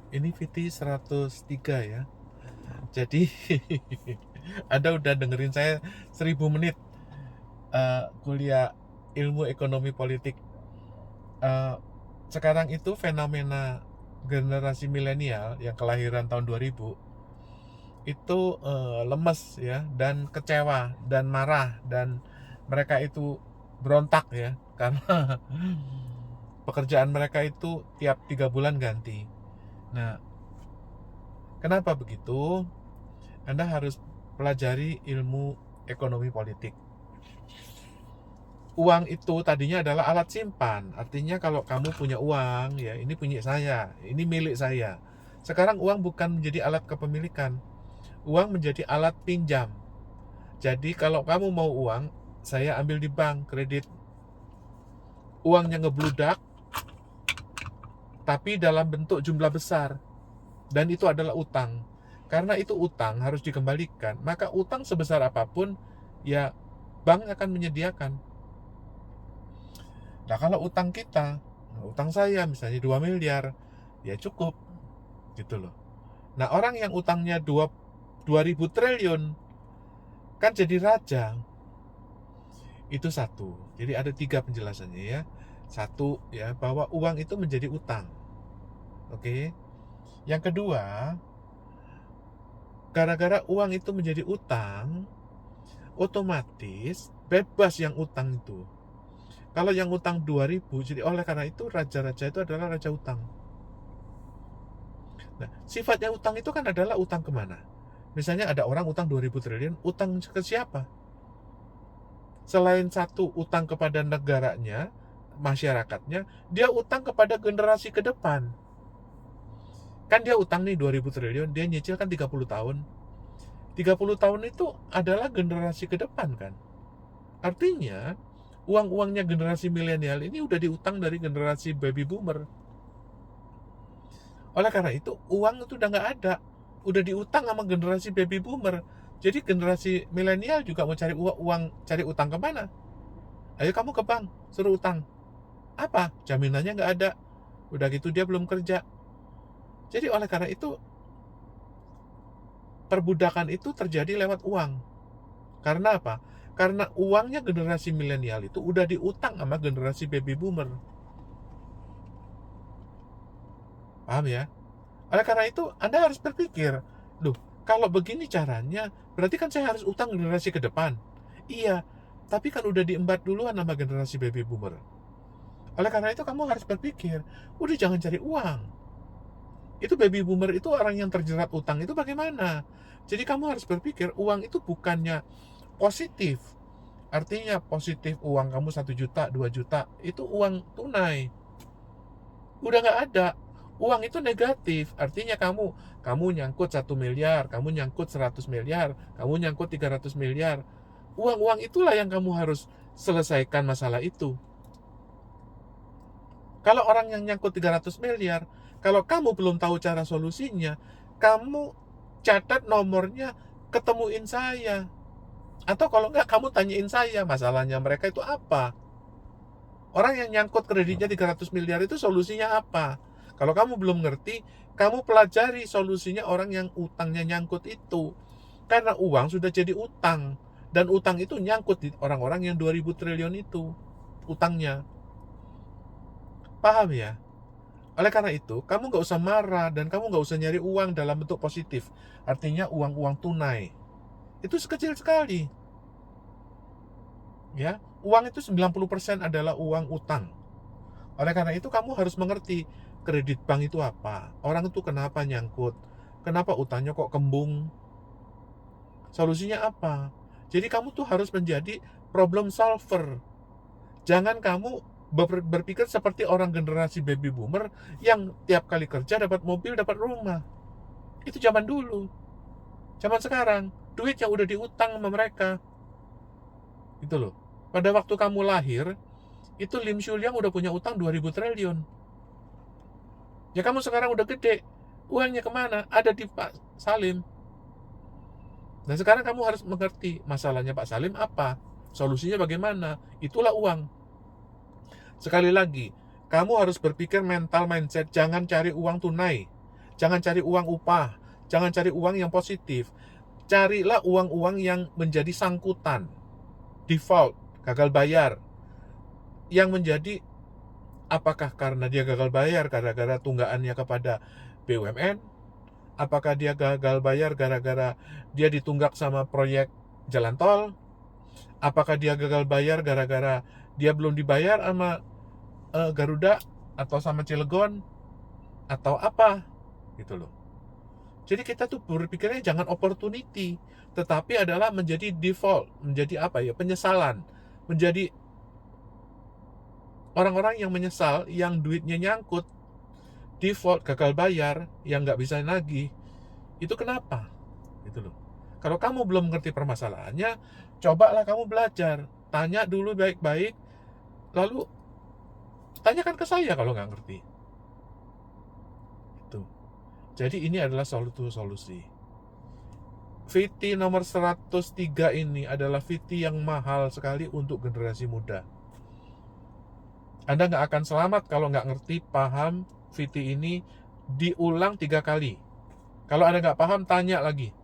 Ini VT 103 ya. Jadi Anda udah dengerin saya 1000 menit kuliah ilmu ekonomi politik. Eh, Sekarang itu fenomena generasi milenial yang kelahiran tahun 2000 itu lemes ya, dan kecewa dan marah, dan mereka itu berontak ya karena pekerjaan mereka itu tiap 3 bulan ganti. Nah, kenapa begitu? Anda harus pelajari ilmu ekonomi politik. Uang itu tadinya adalah alat simpan. Artinya kalau kamu punya uang, ya ini punya saya, ini milik saya. Sekarang uang bukan menjadi alat kepemilikan. Uang menjadi alat pinjam. Jadi kalau kamu mau uang, saya ambil di bank kredit. Uangnya ngebludak, tapi dalam bentuk jumlah besar. Dan itu adalah utang. Karena itu utang harus dikembalikan, maka utang sebesar apapun, ya bank akan menyediakan. Nah kalau utang kita, utang saya misalnya 2 miliar, ya cukup gitu loh. Nah orang yang utangnya 2000 triliun kan jadi raja. Itu satu. Jadi ada 3 penjelasannya ya. Satu ya, bahwa uang itu menjadi utang. Oke. Yang kedua, gara-gara uang itu menjadi utang, otomatis bebas yang utang itu. Kalau yang utang 2000, jadi oleh karena itu raja-raja itu adalah raja utang. Nah, sifatnya utang itu kan adalah utang kemana? Misalnya ada orang utang 2000 triliun, utang ke siapa? Selain satu, utang kepada negaranya, masyarakatnya, dia utang kepada generasi ke depan. Kan dia utang nih 2000 triliun, dia nyicil kan 30 tahun. 30 tahun itu adalah generasi ke depan kan. Artinya, uang-uangnya generasi milenial ini udah diutang dari generasi baby boomer. Oleh karena itu, uang itu udah nggak ada. Udah diutang sama generasi baby boomer. Jadi generasi milenial juga mau cari uang, cari utang kemana? Ayo kamu ke bank, suruh utang. Apa? Jaminannya nggak ada. Udah gitu dia belum kerja. Jadi oleh karena itu, perbudakan itu terjadi lewat uang. Karena apa? Karena uangnya generasi milenial itu udah diutang sama generasi baby boomer. Paham ya? Oleh karena itu, Anda harus berpikir, loh, kalau begini caranya, berarti kan saya harus utang generasi ke depan. Iya, tapi kan udah diembat duluan sama generasi baby boomer. Oleh karena itu, kamu harus berpikir, udah jangan cari uang. Itu baby boomer itu orang yang terjerat utang itu bagaimana? Jadi kamu harus berpikir, uang itu bukannya positif. Artinya positif uang kamu 1 juta, 2 juta, itu uang tunai. Udah nggak ada. Uang itu negatif, artinya kamu nyangkut 1 miliar, kamu nyangkut 100 miliar, kamu nyangkut 300 miliar. Uang-uang itulah yang kamu harus selesaikan masalah itu. Kalau orang yang nyangkut 300 miliar, kalau kamu belum tahu cara solusinya, kamu catat nomornya, ketemuin saya. Atau kalau nggak, kamu tanyain saya masalahnya mereka itu apa. Orang yang nyangkut kreditnya 300 miliar itu solusinya apa? Kalau kamu belum ngerti, kamu pelajari solusinya orang yang utangnya nyangkut itu. Karena uang sudah jadi utang. Dan utang itu nyangkut di orang-orang yang 2000 triliun itu. Utangnya. Paham ya? Oleh karena itu, kamu nggak usah marah dan kamu nggak usah nyari uang dalam bentuk positif. Artinya uang-uang tunai. Itu sekecil sekali. Ya, uang itu 90% adalah uang utang. Oleh karena itu kamu harus mengerti kredit bank itu apa. Orang itu kenapa nyangkut? Kenapa utangnya kok kembung? Solusinya apa? Jadi kamu tuh harus menjadi problem solver. Jangan kamu berpikir seperti orang generasi baby boomer yang tiap kali kerja dapat mobil, dapat rumah. Itu zaman dulu. Zaman sekarang, duit yang udah diutang sama mereka. Gitu loh. Pada waktu kamu lahir, itu Lim Chuliang udah punya utang 2000 triliun. Ya kamu sekarang udah gede, uangnya kemana? Ada di Pak Salim. Nah sekarang kamu harus mengerti masalahnya Pak Salim apa, solusinya bagaimana. Itulah uang. Sekali lagi, kamu harus berpikir mental mindset, jangan cari uang tunai. Jangan cari uang upah, jangan cari uang yang positif. Carilah uang-uang yang menjadi sangkutan, default, gagal bayar. Yang menjadi, apakah karena dia gagal bayar gara-gara tunggakannya kepada BUMN? Apakah dia gagal bayar gara-gara dia ditunggak sama proyek jalan tol? Apakah dia gagal bayar gara-gara dia belum dibayar sama Garuda atau sama Cilegon? Atau apa? Gitu loh. Jadi kita tuh berpikirnya jangan opportunity, tetapi adalah menjadi default, menjadi apa ya, penyesalan, menjadi orang-orang yang menyesal, yang duitnya nyangkut, default, gagal bayar, yang nggak bisa nagih. Itu kenapa? Gitu loh. Kalau kamu belum mengerti permasalahannya, cobalah kamu belajar, tanya dulu baik-baik, lalu tanyakan ke saya kalau nggak ngerti. Itu. Jadi ini adalah solusi. VT nomor 103 ini adalah VT yang mahal sekali untuk generasi muda. Anda nggak akan selamat kalau nggak ngerti, paham VT ini diulang 3 kali. Kalau Anda nggak paham, tanya lagi.